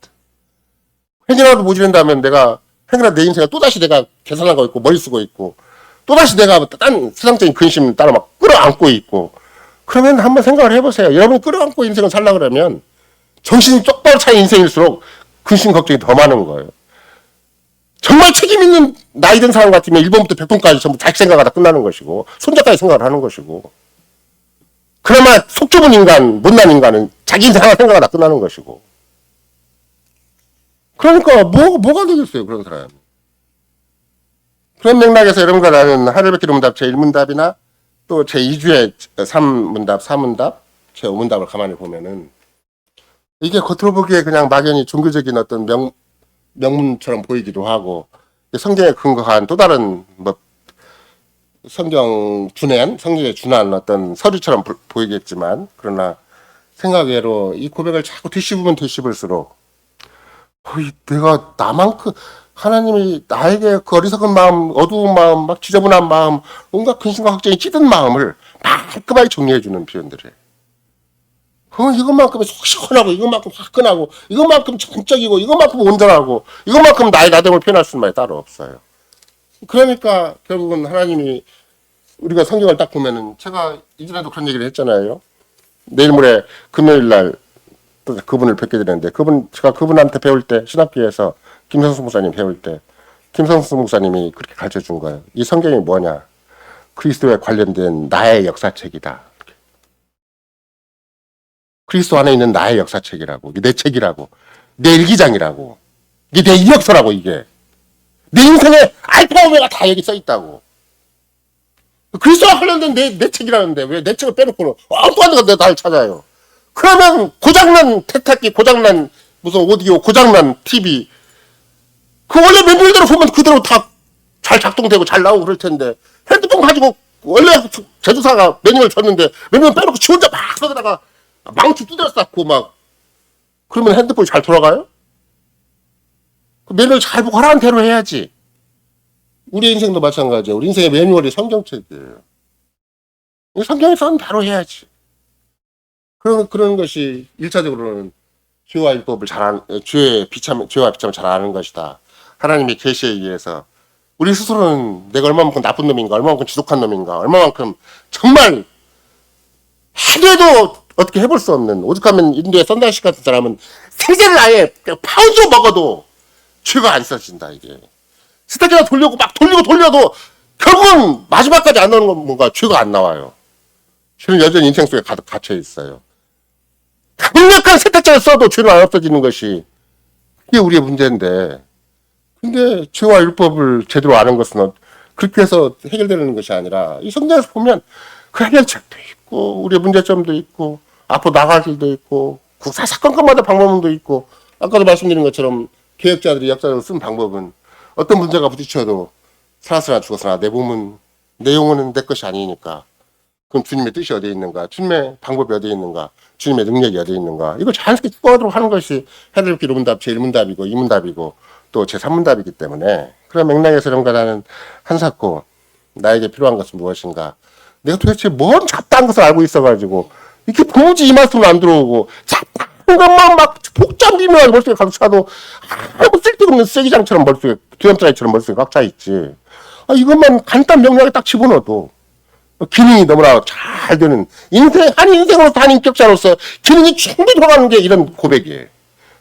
행여라도 모지른다면 행여라도 내 인생에 또다시 내가 계산하고 있고 머리 쓰고 있고 또다시 내가 딴 세상적인 근심 따라 막 끌어안고 있고 그러면 한번 생각을 해보세요. 여러분이 끌어안고 인생을 살려고 그러면 정신이 똑바로 차인 인생일수록 근심 걱정이 더 많은 거예요. 정말 책임 있는 나이 든 사람 같으면 1번부터 100번까지 전부 자기 생각하다 끝나는 것이고 손자까지 생각을 하는 것이고 그나마 속 좁은 인간, 못난 인간은 자기 인생 하나 생각하다 끝나는 것이고 그러니까 뭐가 되겠어요 그런 사람. 그런 맥락에서 여러분과 나는 하늘뵙기로 문답 제1문답이나 또 제2주의 3문답, 4문답, 제5문답을 가만히 보면은 이게 겉으로 보기에 그냥 막연히 종교적인 어떤 명문처럼 보이기도 하고 성경에 근거한 또 다른 성경에 준한 어떤 서류처럼 보이겠지만 그러나 생각외로 이 고백을 자꾸 뒤집으면 뒤집을수록 내가 나만큼 하나님이 나에게 그 어리석은 마음, 어두운 마음, 막 지저분한 마음, 온갖 근심과 걱정이 찌든 마음을 깔끔하게 정리해주는 표현들이에요. 이것만큼 속 시원하고, 이것만큼 화끈하고, 이것만큼 전적이고, 이것만큼 온전하고, 이것만큼 나의 나됨을 표현할 수 있는 말이 따로 없어요. 그러니까 결국은 하나님이 우리가 성경을 딱 보면은 제가 이전에도 그런 얘기를 했잖아요. 내일 모레 금요일 날 또 그분을 뵙게 되는데 제가 그분한테 배울 때 신학교에서 김성수 목사님 배울 때 김성수 목사님이 그렇게 가르쳐 준 거예요. 이 성경이 뭐냐? 그리스도에 관련된 나의 역사책이다. 그리스도 안에 있는 나의 역사책이라고. 이게 내 책이라고. 내 일기장이라고. 이게 내 이력서라고 이게. 내 인생의 알파 오메가 다 여기 써 있다고. 그리스도와 관련된 내 책이라는데 왜 내 책을 빼놓고는 엉뚱한 데가 나를 찾아요. 그러면 고장난 세탁기, 고장난 무슨 오디오, 고장난 TV 그 원래 매뉴얼대로 보면 그대로 다 잘 작동되고 잘 나오고 그럴 텐데 핸드폰 가지고 원래 제조사가 매뉴얼 줬는데 매뉴얼 빼놓고 지 혼자 막 서다가 망치 두드려 쌓고 막 그러면 핸드폰이 잘 돌아가요? 매뉴얼 잘 보고 하라는 대로 해야지. 우리 인생도 마찬가지예요. 우리 인생의 매뉴얼이 성경책이에요. 성경에서는 바로 해야지. 그런 것이 1차적으로는 죄와 율법을 죄와 비참을 잘 아는 것이다. 하나님의 계시에 의해서 우리 스스로는 내가 얼마만큼 나쁜 놈인가, 얼마만큼 지독한 놈인가, 얼마만큼 정말 하루에도 어떻게 해볼 수 없는, 오죽하면 인도의 썬다시 같은 사람은 생제를 아예 파우쳐 먹어도 죄가 안 써진다. 이게 스테이크가 돌리고 막 돌려도 결국은 마지막까지 안 나오는 건 뭔가 죄가 안 나와요. 죄는 여전히 인생 속에 가득 갇혀 있어요. 강력한 세탁제를 써도 죄는 안 없어지는 것이 그게 우리의 문제인데, 근데 죄와 율법을 제대로 아는 것은 그렇게 해서 해결되는 것이 아니라 이 성경에서 보면 그 해결책도 있고 우리의 문제점도 있고 앞으로 나갈 길도 있고 사건마다 방법론도 있고, 아까도 말씀드린 것처럼 개혁자들이 역사적으로 쓴 방법은 어떤 문제가 부딪혀도 살았으나 죽었으나 내 영혼은 내 것이 아니니까 그럼 주님의 뜻이 어디에 있는가, 주님의 방법이 어디에 있는가, 주님의 능력이 어디에 있는가, 이걸 자연스럽게 추구하도록 하는 것이 해드릴 길 1문답, 제1문답이고 2문답이고 또 제3문답이기 때문에, 그런 맥락에서 이런 거라는 한사코 나에게 필요한 것은 무엇인가, 내가 도대체 뭔 잡다한 것을 알고 있어가지고 이렇게 도무지 이 말씀은 안 들어오고 잡다한 것만 막 복잡 미묘하게 머릿속에 가득 차도 아무 쓸데없는 쓰레기장처럼 머릿속에, 두염짜리처럼 머릿속에 꽉 차 있지. 이것만 간단 명료하게 딱 집어넣어도 기능이 너무나 잘 되는 한 인생으로 한 인격자로서 기능이 충분히 돌아가는 게 이런 고백이에요.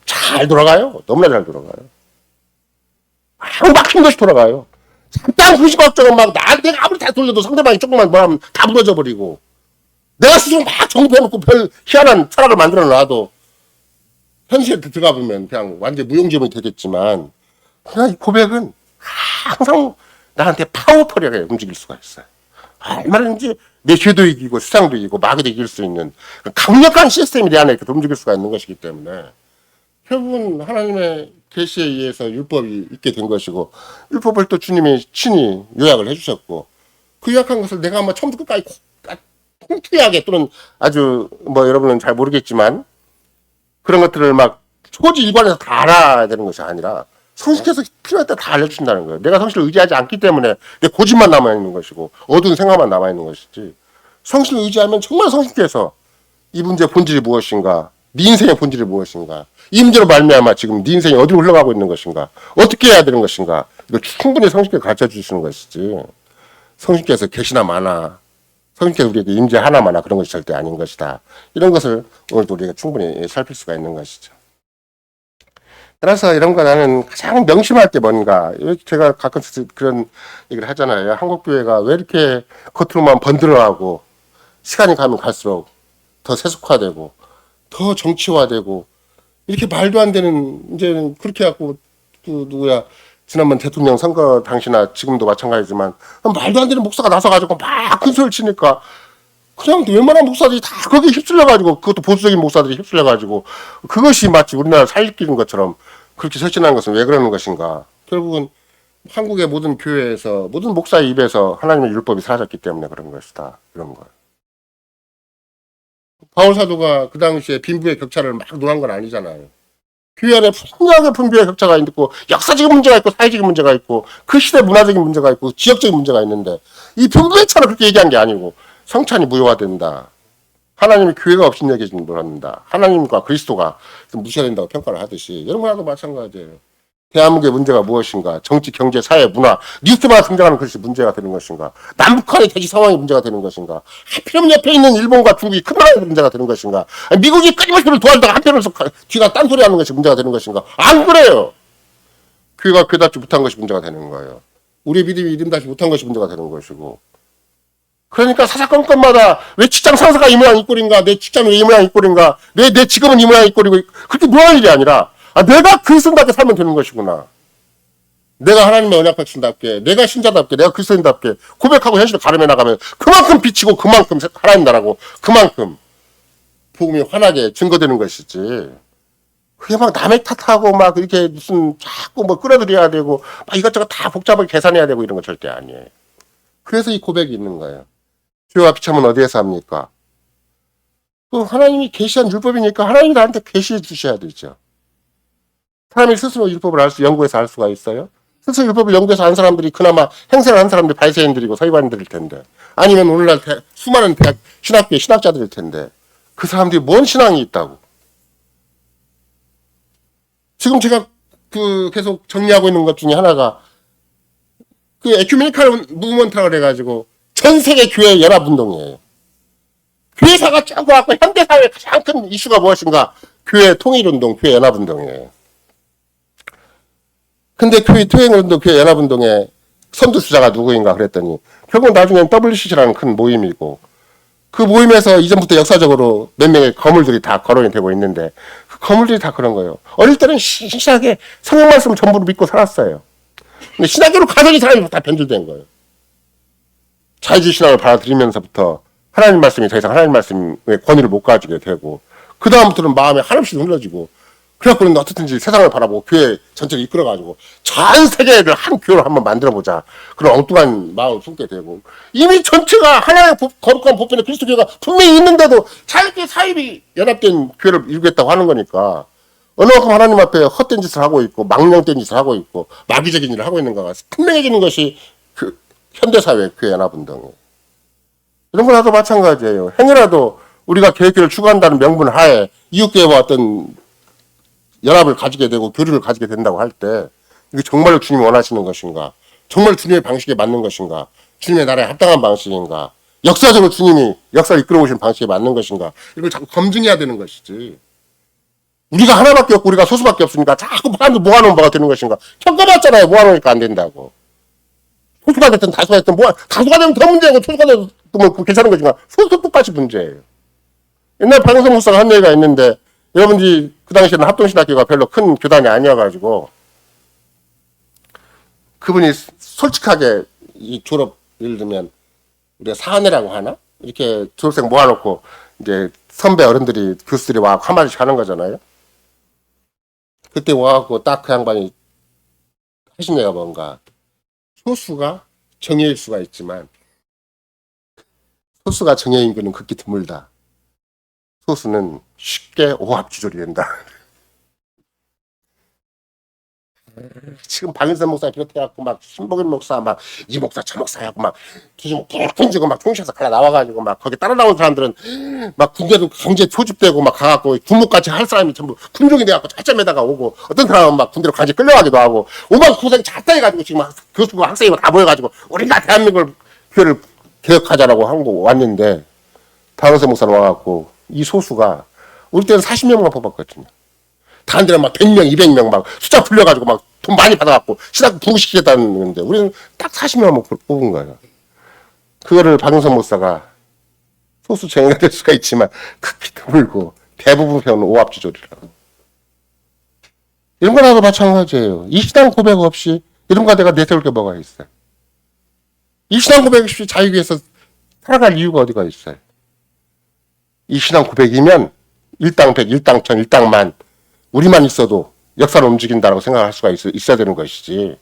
잘 돌아가요. 너무나 잘 돌아가요. 아무 막힌 것이 돌아가요. 잠깐 후시각적은 막 내가 아무리 다 돌려도 상대방이 조금만 뭐하면 다 무너져 버리고, 내가 스스로 막 정립해놓고 별 희한한 철학을 만들어 놔도 현실에 들어가 보면 그냥 완전 무용지물이 되겠지만, 그냥 이 고백은 항상 나한테 파워풀하게 움직일 수가 있어요. 얼마든지 내 죄도 이기고 세상도 이기고 마귀도 이길 수 있는 강력한 시스템이 내 안에 이렇게 움직일 수가 있는 것이기 때문에, 결국은 하나님의 계시에 의해서 율법이 있게 된 것이고, 율법을 또 주님이 친히 요약을 해주셨고, 그 요약한 것을 내가 아마 처음부터 끝까지 통쾌하게, 또는 아주 여러분은 잘 모르겠지만 그런 것들을 막 초지일관해서 다 알아야 되는 것이 아니라 성실해서 필요할 때 다 알려주신다는 거예요. 내가 성실을 의지하지 않기 때문에 내 고집만 남아있는 것이고 어두운 생각만 남아있는 것이지, 성실을 의지하면 정말 성실해서 이 문제의 본질이 무엇인가, 네 인생의 본질이 무엇인가, 이 문제로 말미암아 지금 네 인생이 어디로 흘러가고 있는 것인가, 어떻게 해야 되는 것인가, 이걸 충분히 성실하게 가르쳐 주시는 것이지, 성실께서 계시나 마나, 성실께서 우리에게 임재하나 마나 그런 것이 절대 아닌 것이다. 이런 것을 오늘도 우리가 충분히 살필 수가 있는 것이죠. 따라서 이런 거 나는 가장 명심할 게 뭔가, 제가 가끔 그런 얘기를 하잖아요. 한국교회가 왜 이렇게 겉으로만 번들어하고 시간이 가면 갈수록 더 세속화되고 더 정치화되고, 이렇게 말도 안 되는, 이제는 그렇게 해갖고 지난번 대통령 선거 당시나 지금도 마찬가지지만 말도 안 되는 목사가 나서가지고 막 큰 소리를 치니까 그냥 웬만한 목사들이 다 거기에 휩쓸려가지고, 그것도 보수적인 목사들이 휩쓸려가지고 그것이 마치 우리나라 살리키는 것처럼 그렇게 설진한 것은 왜 그러는 것인가. 결국은 한국의 모든 교회에서, 모든 목사의 입에서 하나님의 율법이 사라졌기 때문에 그런 것이다. 이런 거예요. 바울 사도가 그 당시에 빈부의 격차를 막 논한 건 아니잖아요. 교회 안에 풍성하게 빈부의 격차가 있고, 역사적인 문제가 있고, 사회적인 문제가 있고, 그 시대 문화적인 문제가 있고, 지역적인 문제가 있는데, 이 빈부의 차를 그렇게 얘기한 게 아니고, 성찬이 무효화된다, 하나님의 교회가 없인 얘기는 모른다, 하나님과 그리스도가 무시해야 된다고 평가를 하듯이, 이런 거와도 마찬가지예요. 대한민국의 문제가 무엇인가, 정치, 경제, 사회, 문화, 뉴스마다 등장하는 것이 문제가 되는 것인가, 남북한의 대지 상황이 문제가 되는 것인가, 하필이면 옆에 있는 일본과 중국이 큰 나라의 문제가 되는 것인가, 미국이 끊임없이 도와주다가 한편으로서 뒤가 딴소리 하는 것이 문제가 되는 것인가. 안 그래요. 교회가 교답지 못한 것이 문제가 되는 거예요. 우리의 믿음이 이름답지 못한 것이 문제가 되는 것이고, 그러니까 사사건건마다 왜 직장 상사가 이 모양 이 꼴인가, 내 직장은 이 모양 이 꼴인가, 내 직업은 이 모양 이 꼴이고, 그렇게 노할 일이 아니라 내가 그리스도인답게 살면 되는 것이구나. 내가 하나님의 언약 백성답게, 내가 신자답게, 내가 그리스도인답게 고백하고 현실을 가름해 나가면 그만큼 비치고, 그만큼 하나님 나라고, 그만큼 복음이 환하게 증거되는 것이지. 그게 막 남의 탓하고 막 이렇게 무슨 자꾸 끌어들여야 되고 막 이것저것 다 복잡하게 계산해야 되고 이런 건 절대 아니에요. 그래서 이 고백이 있는 거예요. 죄와 비참은 어디에서 합니까? 또 하나님이 계시한 율법이니까 하나님이 나한테 계시해 주셔야 되죠. 사람이 스스로 율법을 연구해서 알 수가 있어요? 스스로 율법을 연구해서 한 사람들이 그나마 행세를 한 사람들이 바리새인들이고 서기관들일 텐데, 아니면 오늘날 수많은 대학 신학교의 신학자들일 텐데, 그 사람들이 뭔 신앙이 있다고? 지금 제가 계속 정리하고 있는 것 중에 하나가 에큐메니컬 무브먼트라고 그래가지고 전 세계 교회 연합운동이에요. 교회사가 쫙 와갖고 현대사회의 가장 큰 이슈가 무엇인가? 교회 통일운동, 교회 연합운동이에요. 근데 교회 통일운동, 교회 연합운동의 선두주자가 누구인가 그랬더니 결국 나중엔 WCC라는 큰 모임이고, 그 모임에서 이전부터 역사적으로 몇 명의 거물들이 다 거론이 되고 있는데, 그 거물들이 다 그런 거예요. 어릴 때는 신학의 성경 말씀을 전부로 믿고 살았어요. 근데 신학교로 가더니 사람이 다 변질된 거예요. 자유주의 신앙을 받아들이면서부터 하나님 말씀이 더 이상 하나님 말씀의 권위를 못 가지게 되고, 그 다음부터는 마음에 한없이 흘러지고, 그래갖고는 어떻든지 세상을 바라보고 교회 전체를 이끌어가지고 전 세계를 한 교회로 한번 만들어보자, 그런 엉뚱한 마음을 품게 되고, 이미 전체가 하나의 거룩한 보편의 그리스도 교회가 분명히 있는데도 자유주의 사입이 연합된 교회를 이루겠다고 하는 거니까, 어느 만큼 하나님 앞에 헛된 짓을 하고 있고 망령된 짓을 하고 있고 마귀적인 일을 하고 있는가가 분명해지는 것이 그 현대사회 교회 연합운동이에요. 이런 거라도 마찬가지예요. 행여라도 우리가 계획교를 추구한다는 명분 하에 이웃교회와 어떤 연합을 가지게 되고 교류를 가지게 된다고 할 때, 이게 정말로 주님이 원하시는 것인가, 정말 주님의 방식에 맞는 것인가, 주님의 나라에 합당한 방식인가, 역사적으로 주님이 역사를 이끌어 오신 방식에 맞는 것인가, 이걸 자꾸 검증해야 되는 것이지, 우리가 하나밖에 없고 우리가 소수밖에 없으니까 자꾸 사람들 모아놓으면 뭐가 되는 것인가. 겪어봤잖아요. 모아놓으니까 안 된다고. 소수가 됐든 다수가 됐든 다수가 되면 더 문제고 소수가 되면 괜찮은 것인가. 소수 똑같이 문제예요. 옛날 박영선 목사가 한 얘기가 있는데, 여러분들이 그 당시에는 합동신학교가 별로 큰 교단이 아니어가지고, 그분이 솔직하게 이 졸업, 예를 들면 우리가 사안회라고 하나? 이렇게 졸업생 모아놓고 이제 선배 어른들이 교수들이 와 한마디씩 하는 거잖아요. 그때 와갖고 딱 그 양반이 하신 얘기가 뭔가, 소수가 정예일 수가 있지만 소수가 정예인 거는 극히 드물다. 소수는 쉽게 오합지졸이 된다. 지금 박인선 목사 비롯해갖고 막 신복일 목사 막 이 목사 저 목사 하고 막 뒤집어 던지고 막 총시에서 갈라 나와가지고 막 거기 따라 나온 사람들은 막 군대도 강제 소집되고 막 가갖고 군목같이 할 사람이 전부 군종이 돼갖고 차점에다가 오고, 어떤 사람은 막 군대로 강제 끌려가기도 하고, 오만 고생 잣다 해가지고 지금 교수고 학생이 다 모여가지고 우리가 대한민국을 교회를 개혁하자라고 한 거 왔는데, 박인선 목사는 와갖고 이 소수가 우리 때는 40명만 뽑았거든요. 다른 데는 막 100명, 200명 막 숫자 풀려가지고 막 돈 많이 받아갖고 신학 부흥시키겠다는 건데, 우리는 딱 40명만 뽑은 거예요. 그거를 박영선 목사가 소수 정예가 될 수가 있지만 극히 드물고 대부분 표현은 오합지졸이라고. 이런 거라도 마찬가지예요. 이 신앙 고백 없이 이런 거 내가 내세울 게 뭐가 있어요? 이 신앙 고백 없이 자유에서 살아갈 이유가 어디가 있어요? 이 신앙 고백이면 일당백, 일당천, 일당만 우리만 있어도 역사를 움직인다라고 생각할 수가 있어야 되는 것이지.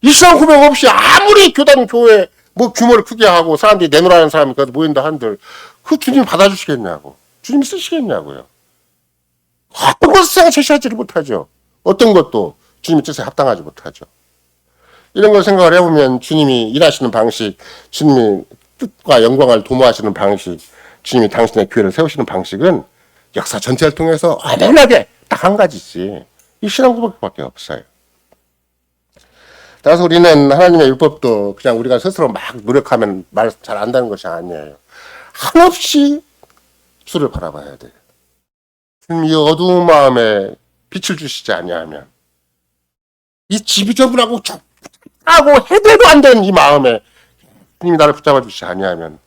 이 신앙 고백 없이 아무리 교단, 교회 뭐 규모를 크게 하고 사람들이 내놓으라는 사람이 그래도 모인다 한들, 그 주님이 받아주시겠냐고. 주님이 쓰시겠냐고요. 어떤 것을 제시하지를 못하죠. 어떤 것도 주님의 뜻에 합당하지 못하죠. 이런 걸 생각을 해보면 주님이 일하시는 방식, 주님이 뜻과 영광을 도모하시는 방식, 주님이 당신의 교회를 세우시는 방식은 역사 전체를 통해서 완전하게 딱 한 가지지, 이 신앙 고백밖에 없어요. 따라서 우리는 하나님의 율법도 그냥 우리가 스스로 막 노력하면 말 잘 안다는 것이 아니에요. 한없이 주를 바라봐야 돼요. 이 어두운 마음에 빛을 주시지 아니하면, 이 지비저분하고 하고 해대도 안 되는 이 마음에 주님이 나를 붙잡아 주시지 아니하면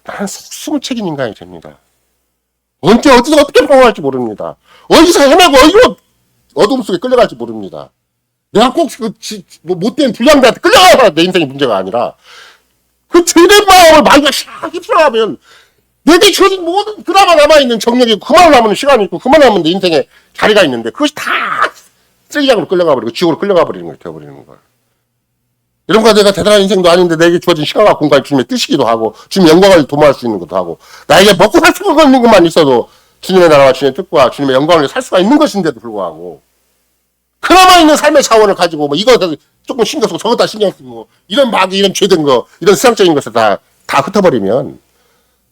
나는 숨을 인간이 됩니다. 언제 어디서 어떻게 방어할지 모릅니다. 어디서 헤매고 어디로 어둠 속에 끌려갈지 모릅니다. 내가 꼭 못된 불량자한테 끌려가서 내 인생이 문제가 아니라, 그 죄된 마음을 마귀가 샥 휩쓸어가면 내게 주어진 모든 그나마 남아있는 정력이, 그만 남은 시간이 있고 그만 남은 내 인생에 자리가 있는데, 그것이 다 쓰레기장으로 끌려가 버리고 지옥으로 끌려가 버리는 걸 되어버리는 거예요. 이런 거 내가 대단한 인생도 아닌데 내게 주어진 시간과 공간이 주님의 뜻이기도 하고 주님 영광을 도모할 수 있는 것도 하고, 나에게 먹고 살 수 있는 것만 있어도 주님의 나라와 주님의 뜻과 주님의 영광을 살 수가 있는 것인데도 불구하고 그나마 있는 삶의 차원을 가지고 뭐 이거 조금 신경 쓰고 저거 다 신경 쓰고 이런 막 이런 죄된 거 이런 세상적인 것을 다 흩어버리면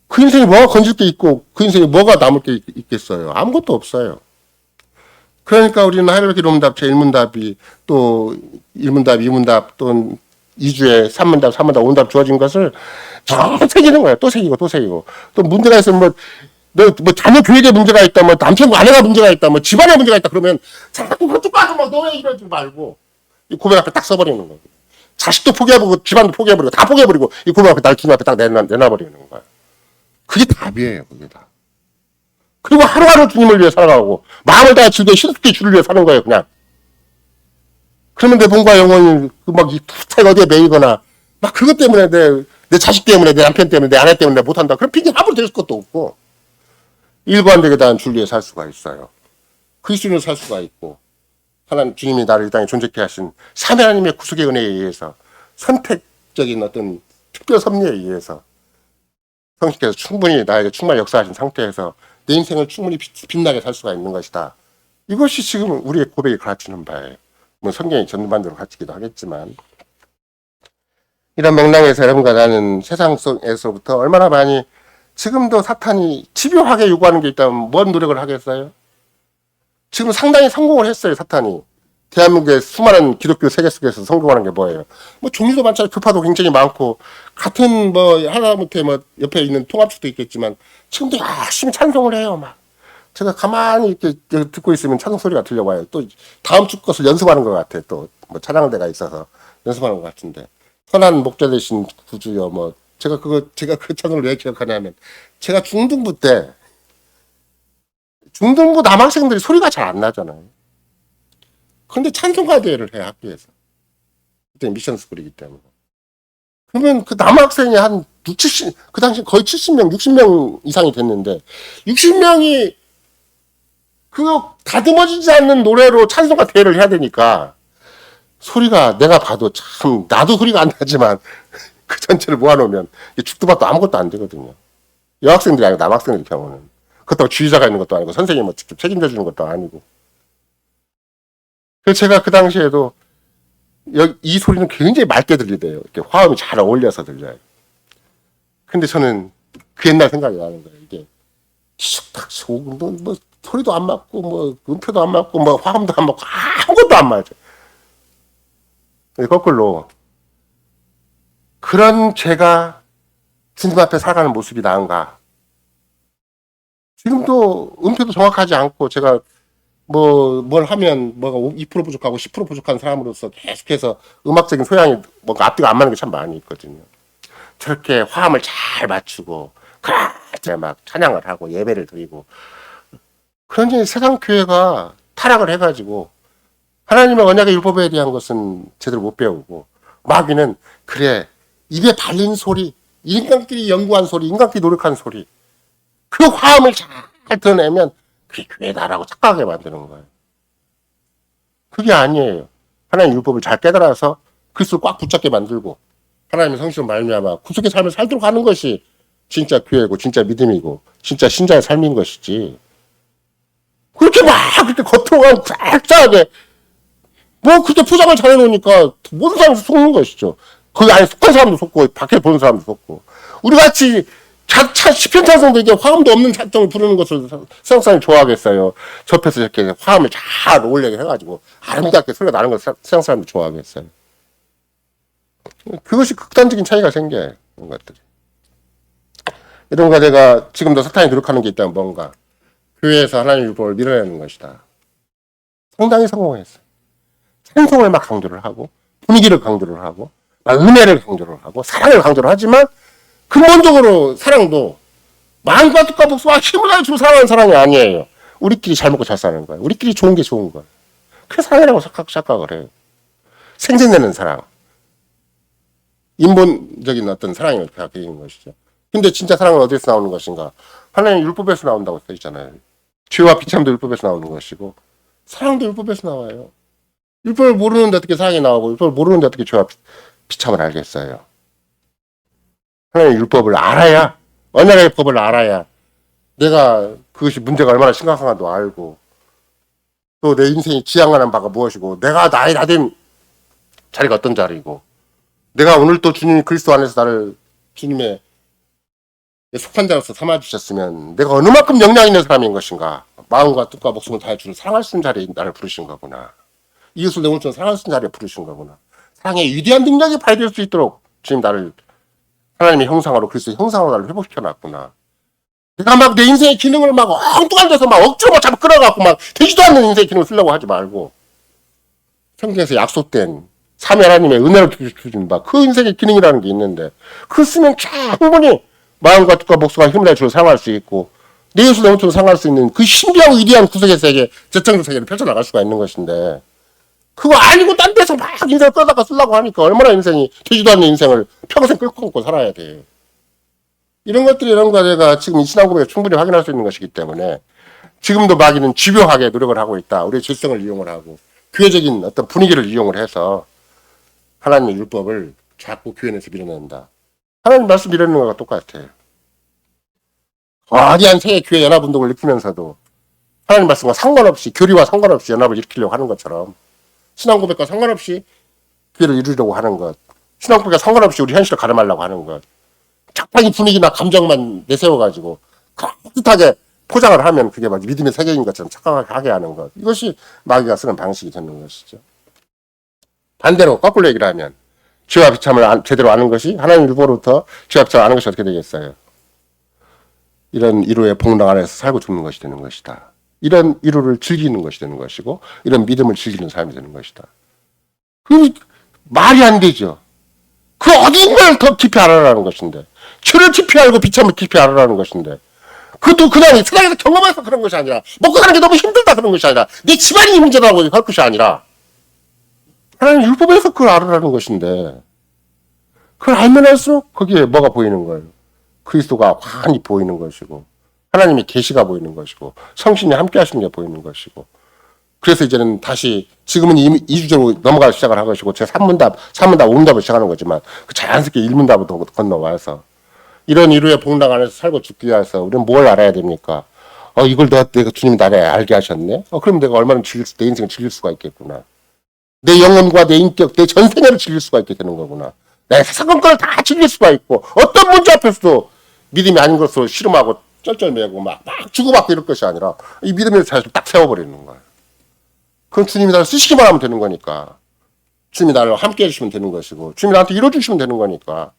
그 인생이 뭐가 건질 게 있고 그 인생이 뭐가 남을 게 있겠어요. 아무것도 없어요. 그러니까 우리는 하루이렇게 논문답 제1문답이 또 1문답 2문답 또 2주에 3문답 4문답 5문답 주어진 것을 다 새기는 거예요. 또 새기고 또 새기고 또 문제가 있으면 뭐 자녀 교육에 문제가 있다, 뭐 남편과 아내가 문제가 있다, 뭐 집안에 문제가 있다 그러면 자꾸 그쪽 가서 막 너 왜 이러지 말고 이 고백 앞에 딱 써버리는 거예요. 자식도 포기해버리고 집안도 포기해버리고 다 포기해버리고 이 고백 앞에 날 주님 앞에 딱 내놔버리는 거예요. 그게 답이에요. 그게 다. 그리고 하루하루 주님을 위해 살아가고 마음을 다해 즐겨 신속히 주를 위해 사는 거예요. 그냥. 그러면 내 몸과 영혼이 막이 투탁 어디에 매이거나 막 그것 때문에 내 자식 때문에 내 남편 때문에 내 아내 때문에 못한다. 그럼 핑계 함부로 댈 것도 없고 일관되게 다한 줄 위해 살 수가 있어요. 그리스도인으로 살 수가 있고 하나님 주님이 나를 이 땅에 존재케 하신 삼위 하나님의 구속의 은혜에 의해서 선택적인 어떤 특별 섭리에 의해서 성신께서 충분히 나에게 충만히 역사하신 상태에서 내 인생을 충분히 빛나게 살 수가 있는 것이다. 이것이 지금 우리의 고백이 가르치는 바예요. 뭐 성경이 전반적으로 가르치기도 하겠지만 이런 맥락에서 여러분과 나는 세상 속에서부터 얼마나 많이 지금도 사탄이 집요하게 요구하는 게 있다면 뭔 노력을 하겠어요? 지금 상당히 성공을 했어요. 사탄이. 대한민국의 수많은 기독교 세계 속에서 성공하는 게 뭐예요? 뭐 종류도 많잖아요. 교파도 굉장히 많고 같은 뭐 하다못해 뭐 옆에 있는 통합축도 있겠지만 지금도 열심히 찬송을 해요. 막 제가 가만히 이렇게 듣고 있으면 찬송 소리가 들려와요. 또 다음 주 것을 연습하는 것 같아. 또 뭐 찬양대가 있어서 연습하는 것 같은데 선한 목자 되신 구주여 뭐 제가 그 찬송을 왜 기억하냐면 제가 중등부 때 중등부 남학생들이 소리가 잘 안 나잖아요. 근데 찬송가 대회를 해 학교에서. 그때 미션 스쿨이기 때문에. 그러면 그 남학생이 한 70, 그 당시 거의 70명, 60명 이상이 됐는데 60명이 그거 다듬어지지 않는 노래로 찬송가 대회를 해야 되니까 소리가 내가 봐도 참 나도 소리가 안 나지만 그 전체를 모아놓으면 죽도 밥도 아무것도 안 되거든요. 여학생들이 아니고 남학생들 경우는. 그렇다고 지휘자가 있는 것도 아니고 선생님이 뭐 직접 책임져 주는 것도 아니고. 그래서 제가 그 당시에도 이 소리는 굉장히 맑게 들리대요. 이렇게 화음이 잘 어울려서 들려요. 근데 저는 그 옛날 생각이 나는 거예요. 이게 탁 뭐 소리도 안 맞고 뭐 음표도 안 맞고 뭐 화음도 안 맞고 아무것도 안 맞아. 거꾸로 그런 제가 주님 앞에 살아가는 모습이 나은가? 지금도 음표도 정확하지 않고 제가 뭘 하면 뭐가 2% 부족하고 10% 부족한 사람으로서 계속해서 음악적인 소양이 뭔가 앞뒤가 안 맞는 게 참 많이 있거든요. 저렇게 화음을 잘 맞추고 그렇게 막 찬양을 하고 예배를 드리고 그런지 세상 교회가 타락을 해가지고 하나님의 언약의 율법에 대한 것은 제대로 못 배우고 마귀는 그래 입에 발린 소리 인간끼리 연구한 소리 인간끼리 노력한 소리 그 화음을 잘 드러내면 그게 교회다라고 착각하게 만드는 거예요. 그게 아니에요. 하나님 율법을 잘 깨달아서 그리스도를 꽉 붙잡게 만들고 하나님의 성신으로 말미암아 구속의 삶을 살도록 하는 것이 진짜 교회고 진짜 믿음이고 진짜 신자의 삶인 것이지. 그렇게 막 그렇게 겉으로만 쫙쫙하게 뭐 그렇게 포장을 잘해놓으니까 모든 사람이 속는 것이죠. 거기 안에 속한 사람도 속고 밖에 보는 사람도 속고 우리 같이 시편 찬송도 이게 화음도 없는 찬송을 부르는 것을 세상 사람이 좋아하겠어요. 접해서 이렇게 화음을 잘 어울리게 해가지고 아름답게 소리가 나는 걸 세상 사람이 좋아하겠어요. 그것이 극단적인 차이가 생겨요. 이런 것들이. 이런가 내가 지금도 사탄이 노력하는 게 있다면 뭔가 교회에서 하나님의 율법을 밀어내는 것이다. 상당히 성공했어요. 찬송을 막 강조를 하고 분위기를 강조를 하고 은혜를 강조를 하고 사랑을 강조를 하지만 근본적으로 사랑도 마음과 뜻과 복수와 힘을 다해 주고 사랑하는 사랑이 아니에요. 우리끼리 잘 먹고 잘 사는 거예요. 우리끼리 좋은 게 좋은 거예요. 그게 사랑이라고 착각을 해요. 생생내는 사랑. 인본적인 어떤 사랑이 되는 것이죠. 근데 진짜 사랑은 어디서 나오는 것인가? 하나님 율법에서 나온다고 써 있잖아요. 죄와 비참도 율법에서 나오는 것이고 사랑도 율법에서 나와요. 율법을 모르는데 어떻게 사랑이 나오고 율법을 모르는데 어떻게 죄와 비참을 알겠어요. 하나님의 율법을 알아야 언약의 법을 알아야 내가 그것이 문제가 얼마나 심각한가도 알고 또 내 인생이 지향하는 바가 무엇이고 내가 나의 나된 자리가 어떤 자리이고 내가 오늘 또 주님 그리스도 안에서 나를 주님의 속한 자로서 삼아주셨으면 내가 어느 만큼 영향 있는 사람인 것인가. 마음과 뜻과 목숨을 다해 주는 사랑할 수 있는 자리에 나를 부르신 거구나. 이웃을 내 몸처럼 사랑할 수 있는 자리에 부르신 거구나. 사랑의 위대한 능력이 발휘될 수 있도록 주님 나를 하나님의 형상으로 그리스도의 형상으로 나를 회복시켜놨구나. 내가 막 내 인생의 기능을 막 엉뚱한 데서 막 억지로 막 잡아 끌어갖고 막 되지도 않는 인생의 기능을 쓰려고 하지 말고 성경에서 약속된 삼위 하나님의 은혜를 주신 바 그 인생의 기능이라는 게 있는데 그걸 쓰면 충분히 마음과 뜻과 목숨과 힘을 다해 사용할 수 있고 내 이웃을 내 몸처럼 사용할 수 있는 그 신비하고 위대한 구속의 세계, 저창조 세계를 펼쳐나갈 수가 있는 것인데 그거 아니고 딴 데서 막 인생을 끌다가 쓰려고 하니까 얼마나 인생이 되지도 않는 인생을 평생 끌고 가고 살아야 돼. 이런 것들이 이런 거 내가 지금 이 신앙 고백에 충분히 확인할 수 있는 것이기 때문에 지금도 마귀는 집요하게 노력을 하고 있다. 우리의 질성을 이용을 하고 교회적인 어떤 분위기를 이용을 해서 하나님의 율법을 자꾸 교회 내에서 밀어낸다. 하나님 말씀 밀어내는 거가 똑같아요. 거대한 새 교회 연합운동을 일으키면서도 하나님 말씀과 상관없이 교리와 상관없이 연합을 일으키려고 하는 것처럼 신앙 고백과 상관없이 교회를 이루려고 하는 것, 신앙 고백과 상관없이 우리 현실을 가름하려고 하는 것, 적당히 분위기나 감정만 내세워가지고 깍듯하게 포장을 하면 그게 막 믿음의 세계인 것처럼 착각하게 하는 것, 이것이 마귀가 쓰는 방식이 되는 것이죠. 반대로 거꾸로 얘기를 하면 죄와 비참을 제대로 아는 것이 하나님 율법으로부터 죄와 비참을 아는 것이 어떻게 되겠어요? 이런 이루의 복락 안에서 살고 죽는 것이 되는 것이다. 이런 이루를 즐기는 것이 되는 것이고 이런 믿음을 즐기는 삶이 되는 것이다. 그 말이 안 되죠. 그 어딘 걸 더 깊이 알아라는 것인데 죄를 깊이 알고 비참을 깊이 알아라는 것인데 그것도 그냥 세상에서 경험해서 그런 것이 아니라 먹고 사는 게 너무 힘들다 그런 것이 아니라 내 집안이 문제라고 할 것이 아니라 하나님 율법에서 그걸 알아라는 것인데 그걸 알면 할수록 거기에 뭐가 보이는 거예요. 그리스도가 환히 보이는 것이고 하나님의 계시가 보이는 것이고 성신이 함께 하시는 게 보이는 것이고 그래서 이제는 다시 지금은 2주제로 넘어가기 시작을 한 것이고 제가 3문답 5문답을 시작하는 거지만 그 자연스럽게 1문답으로 건너와서 이런 이루의 복락 안에서 살고 죽기 위해서 우리는 뭘 알아야 됩니까? 이걸 내가 주님이 나를 알게 하셨네? 그럼 내가 얼마나 내 인생을 즐길 수가 있겠구나. 내 영혼과 내 인격, 내 전생애를 즐길 수가 있게 되는 거구나. 내 세상 걸 다 즐길 수가 있고 어떤 문제 앞에서도 믿음이 아닌 것으로 씨름하고 쩔쩔매고 막 주고받고 이럴 것이 아니라 이 믿음의 자세를 딱 세워버리는 거예요. 그럼 주님이 나를 쓰시기만 하면 되는 거니까 주님이 나를 함께 해주시면 되는 것이고 주님이 나한테 이뤄주시면 되는 거니까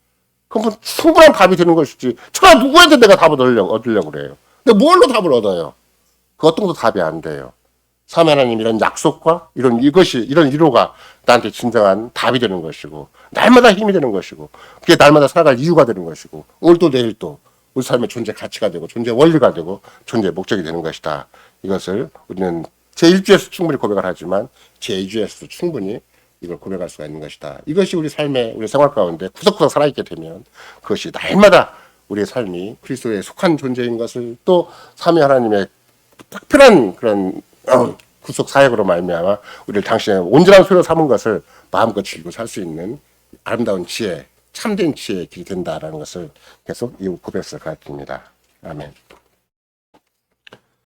그럼 충분한 답이 되는 것이지 제가 누구한테 내가 답을 얻으려고 그래요. 근데 뭘로 답을 얻어요? 그 어떤 것도 답이 안 돼요. 삼위 하나님 이런 약속과 이런 이로가 나한테 진정한 답이 되는 것이고 날마다 힘이 되는 것이고 그게 날마다 살아갈 이유가 되는 것이고 오늘도 내일도 우리 삶의 존재 가치가 되고 존재 원리가 되고 존재 목적이 되는 것이다. 이것을 우리는 제1주에서 충분히 고백을 하지만 제2주에서도 충분히 이걸 고백할 수가 있는 것이다. 이것이 우리 삶의 우리 생활 가운데 구석구석 살아있게 되면 그것이 날마다 우리의 삶이 그리스도에 속한 존재인 것을 또 삼위 하나님의 특별한 그런 구속 사역으로 말미암아 우리를 당신의 온전한 소유로 삼은 것을 마음껏 즐기고 살 수 있는 아름다운 지혜, 참된 지혜의 길이 된다라는 것을 계속 이 고백에서 가르칩니다. 아멘.